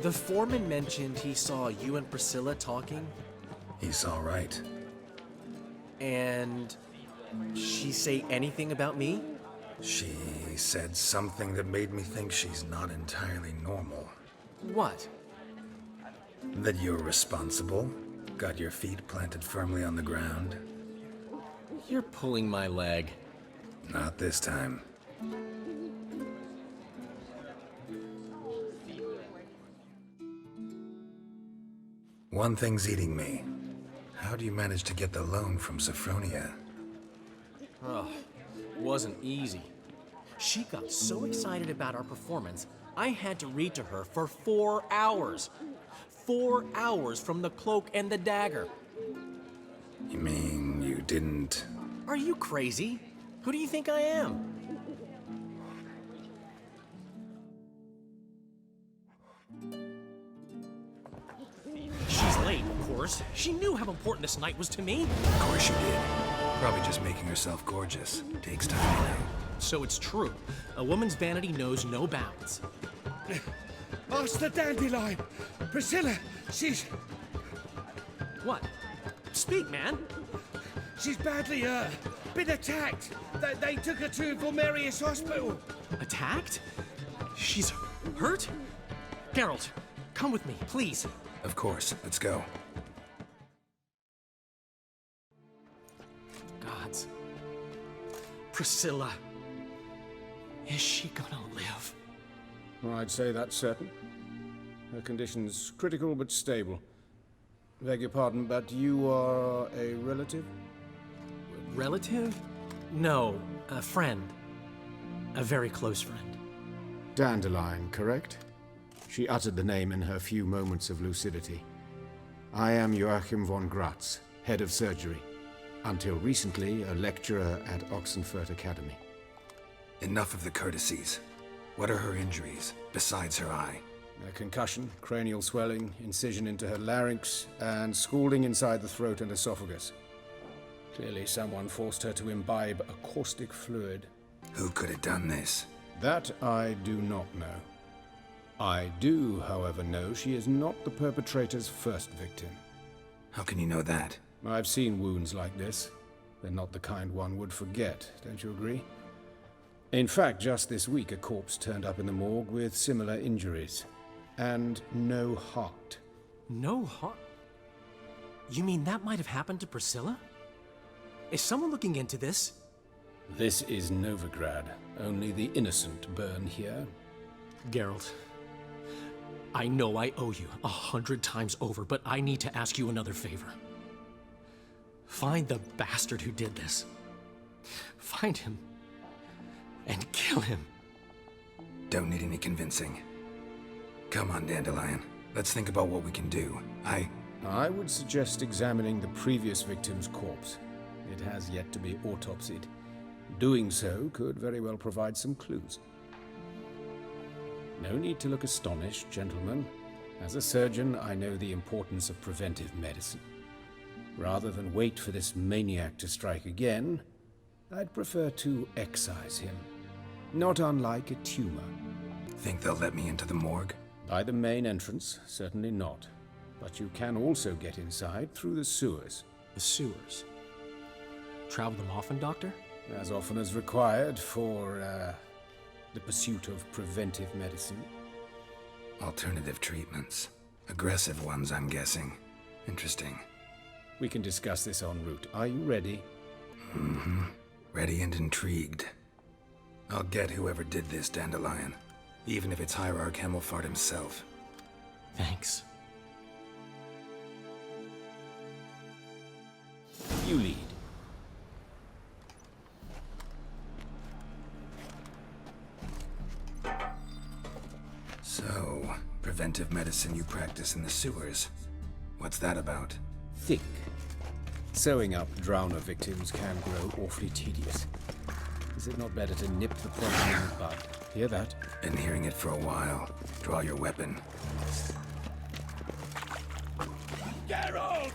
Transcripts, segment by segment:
The foreman mentioned he saw you and Priscilla talking. He's all right. And she say anything about me? She said something that made me think she's not entirely normal. What? That you're responsible, got your feet planted firmly on the ground. You're pulling my leg. Not this time. One thing's eating me. How do you manage to get the loan from Sophronia? Oh, wasn't easy. She got so excited about our performance, I had to read to her for 4 hours. 4 hours from the Cloak and the Dagger. You mean you didn't... Are you crazy? Who do you think I am? She's late, of course. She knew how important this night was to me. Of course she did. Probably just making herself gorgeous. Takes time, you know. So it's true. A woman's vanity knows no bounds. Ask the dandelion. Priscilla, she's What? Speak, man. badly been attacked. They took her to Vulmerius Hospital. Attacked? She's hurt? Geralt, come with me, please. Of course. Let's go. Gods. Priscilla. Is she gonna live? I'd say that's certain. Her condition's critical but stable. Beg your pardon, but you are a relative? Relative? No, a friend. A very close friend. Dandelion, correct? She uttered the name in her few moments of lucidity. I am Joachim von Gratz, head of surgery. Until recently, a lecturer at Oxenfurt Academy. Enough of the courtesies. What are her injuries, besides her eye? A concussion, cranial swelling, incision into her larynx, and scalding inside the throat and esophagus. Clearly someone forced her to imbibe a caustic fluid. Who could have done this? That I do not know. I do, however, know she is not the perpetrator's first victim. How can you know that? I've seen wounds like this. They're not the kind one would forget, don't you agree? In fact, just this week a corpse turned up in the morgue with similar injuries. And no heart. No heart? You mean that might have happened to Priscilla? Is someone looking into this? This is Novigrad. Only the innocent burn here. Geralt, I know I owe you 100 times over, but I need to ask you another favor. Find the bastard who did this. Find him and kill him. Don't need any convincing. Come on, Dandelion. Let's think about what we can do. I would suggest examining the previous victim's corpse. It has yet to be autopsied. Doing so could very well provide some clues. No need to look astonished, gentlemen. As a surgeon, I know the importance of preventive medicine. Rather than wait for this maniac to strike again, I'd prefer to excise him. Not unlike a tumor. Think they'll let me into the morgue? By the main entrance, certainly not. But you can also get inside through the sewers. The sewers. Travel them often, Doctor? As often as required for, the pursuit of preventive medicine. Alternative treatments. Aggressive ones, I'm guessing. Interesting. We can discuss this en route. Are you ready? Mm-hmm. Ready and intrigued. I'll get whoever did this, Dandelion. Even if it's Hierarch Hemmelfart himself. Thanks. You lead. So, preventive medicine you practice in the sewers. What's that about? Think. Sewing up drowner victims can grow awfully tedious. Is it not better to nip the problem in the bud? Hear that? Been hearing it for a while. Draw your weapon. Geralt!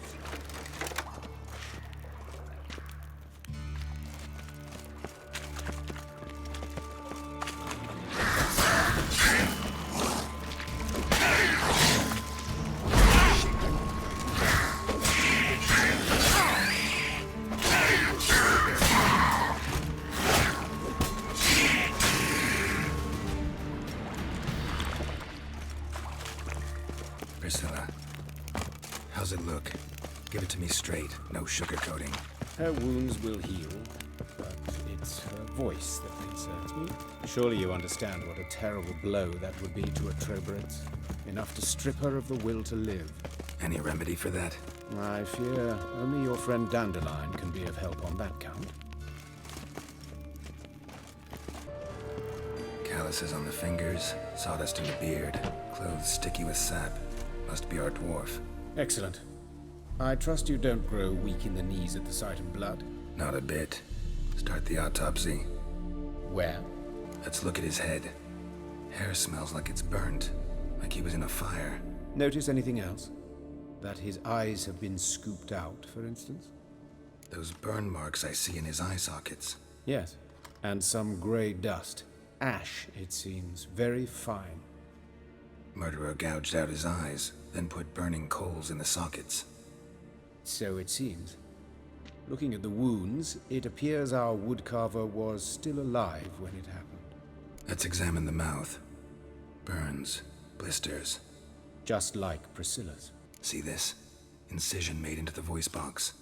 How's it look? Give it to me straight, no sugarcoating. Her wounds will heal, but it's her voice that concerns me. Surely you understand what a terrible blow that would be to a Trobritz. Enough to strip her of the will to live. Any remedy for that? I fear only your friend Dandelion can be of help on that count. Calluses on the fingers, sawdust in the beard, clothes sticky with sap. Must be our dwarf. Excellent. I trust you don't grow weak in the knees at the sight of blood. Not a bit. Start the autopsy. Where? Let's look at his head. Hair smells like it's burnt, like he was in a fire. Notice anything else? That his eyes have been scooped out, for instance? Those burn marks I see in his eye sockets. Yes. And some grey dust. Ash, it seems. Very fine. Murderer gouged out his eyes, then put burning coals in the sockets. So it seems. Looking at the wounds, it appears our woodcarver was still alive when it happened. Let's examine the mouth. Burns, blisters. Just like Priscilla's. See this? Incision made into the voice box.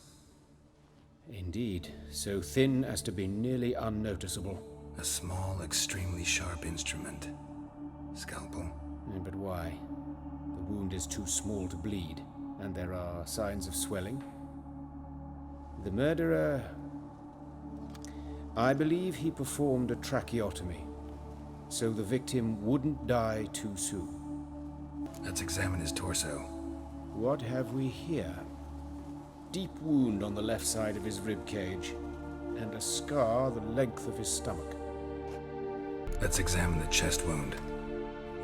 Indeed, so thin as to be nearly unnoticeable. A small, extremely sharp instrument. Scalpel. But why? The wound is too small to bleed, and there are signs of swelling. The murderer... I believe he performed a tracheotomy, so the victim wouldn't die too soon. Let's examine his torso. What have we here? Deep wound on the left side of his rib cage, and a scar the length of his stomach. Let's examine the chest wound.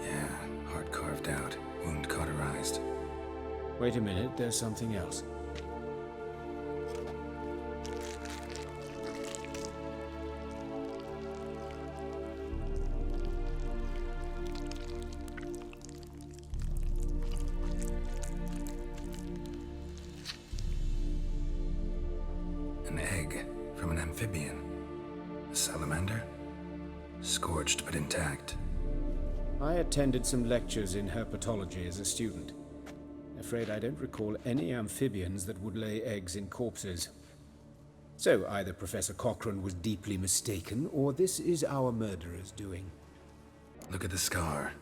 Yeah, heart carved out, wound cauterized. Wait a minute, there's something else. An egg from an amphibian. A salamander? Scorched but intact. I attended some lectures in herpetology as a student. Afraid I don't recall any amphibians that would lay eggs in corpses. So either Professor Cochrane was deeply mistaken, or this is our murderer's doing. Look at the scar.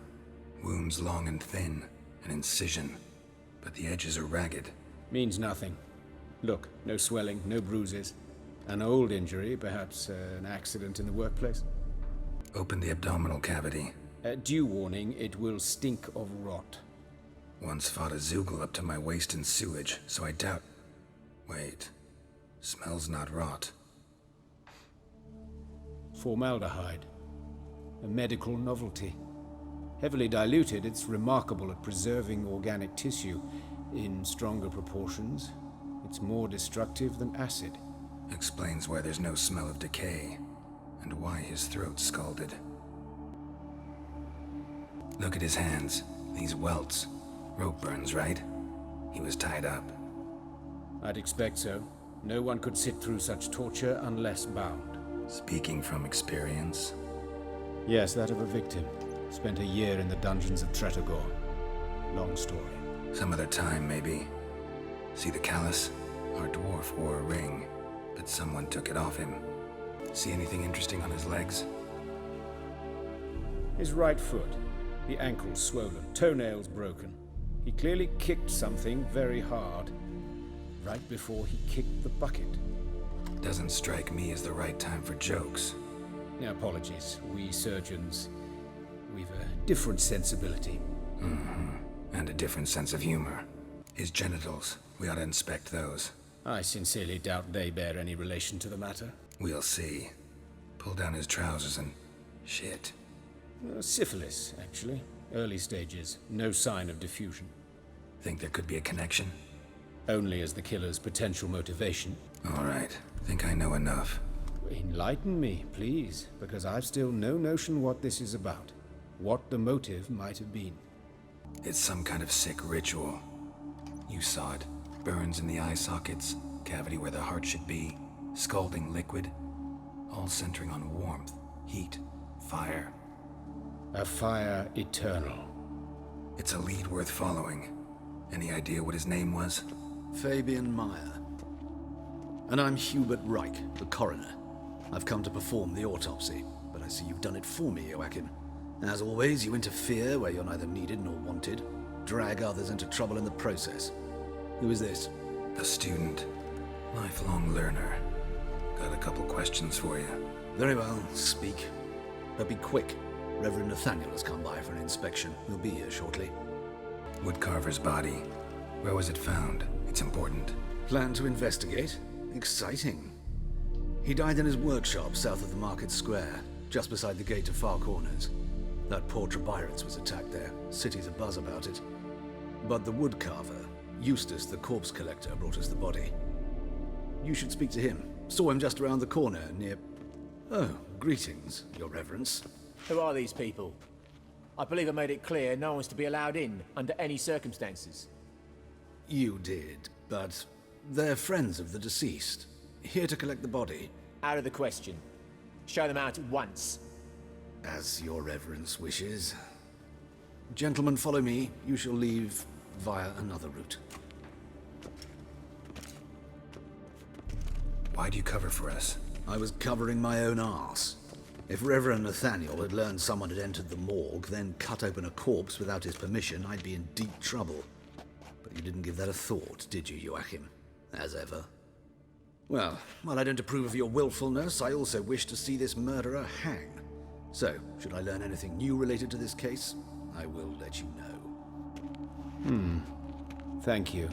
Wounds long and thin, an incision. But the edges are ragged. Means nothing. Look, no swelling, no bruises. An old injury, perhaps an accident in the workplace. Open the abdominal cavity. Due warning, it will stink of rot. Once fought a Zoogle up to my waist in sewage, so I doubt... Wait. Smells not rot. Formaldehyde. A medical novelty. Heavily diluted, it's remarkable at preserving organic tissue. In stronger proportions, it's more destructive than acid. Explains why there's no smell of decay, and why his throat's scalded. Look at his hands. These welts. Rope burns, right? He was tied up. I'd expect so. No one could sit through such torture unless bound. Speaking from experience? Yes, that of a victim. Spent a year in the dungeons of Tretogor. Long story. Some other time, maybe. See the callus? Our dwarf wore a ring, but someone took it off him. See anything interesting on his legs? His right foot. The ankles swollen, toenails broken. He clearly kicked something very hard, right before he kicked the bucket. Doesn't strike me as the right time for jokes. Apologies. We surgeons, we've a different sensibility. And a different sense of humor. His genitals, we ought to inspect those. I sincerely doubt they bear any relation to the matter. We'll see. Pull down his trousers and... shit. Syphilis, actually. Early stages. No sign of diffusion. Think there could be a connection? Only as the killer's potential motivation. All right. Think I know enough. Enlighten me, please, because I've still no notion what this is about. What the motive might have been. It's some kind of sick ritual. You saw it. Burns in the eye sockets, cavity where the heart should be, scalding liquid, all centering on warmth, heat, fire. A fire eternal. It's a lead worth following. Any idea what his name was? Fabian Meyer. And I'm Hubert Reich, the coroner. I've come to perform the autopsy, but I see you've done it for me, Joachim. As always, you interfere where you're neither needed nor wanted, drag others into trouble in the process. Who is this? A student. Lifelong learner. Got a couple questions for you. Very well, speak. But be quick. Reverend Nathaniel has come by for an inspection. He'll be here shortly. Woodcarver's body. Where was it found? It's important. Plan to investigate? Exciting. He died in his workshop south of the market square, just beside the gate to Far Corners. That poor Trebirans was attacked there. City's abuzz about it. But the woodcarver, Eustace the corpse collector, brought us the body. You should speak to him. Saw him just around the corner near... Oh, greetings, Your Reverence. Who are these people? I believe I made it clear no one's to be allowed in under any circumstances. You did, but they're friends of the deceased. Here to collect the body. Out of the question. Show them out at once. As Your Reverence wishes. Gentlemen, follow me. You shall leave via another route. Why do you cover for us? I was covering my own arse. If Reverend Nathaniel had learned someone had entered the morgue, then cut open a corpse without his permission, I'd be in deep trouble. But you didn't give that a thought, did you, Joachim? As ever. Well, while I don't approve of your willfulness, I also wish to see this murderer hang. So, should I learn anything new related to this case, I will let you know. Thank you.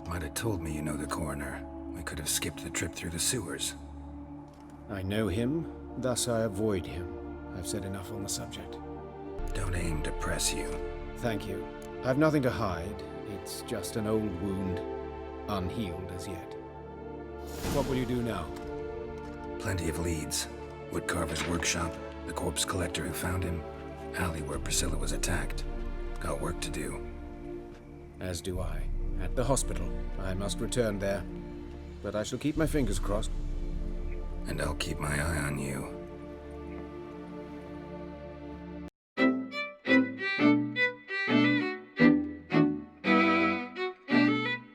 Might have told me you know the coroner. We could have skipped the trip through the sewers. I know him, thus I avoid him. I've said enough on the subject. Don't aim to press you. Thank you. I've nothing to hide. It's just an old wound, unhealed as yet. What will you do now? Plenty of leads. Woodcarver's workshop, the corpse collector who found him, alley where Priscilla was attacked. Got work to do. As do I. At the hospital. I must return there. But I shall keep my fingers crossed. And I'll keep my eye on you.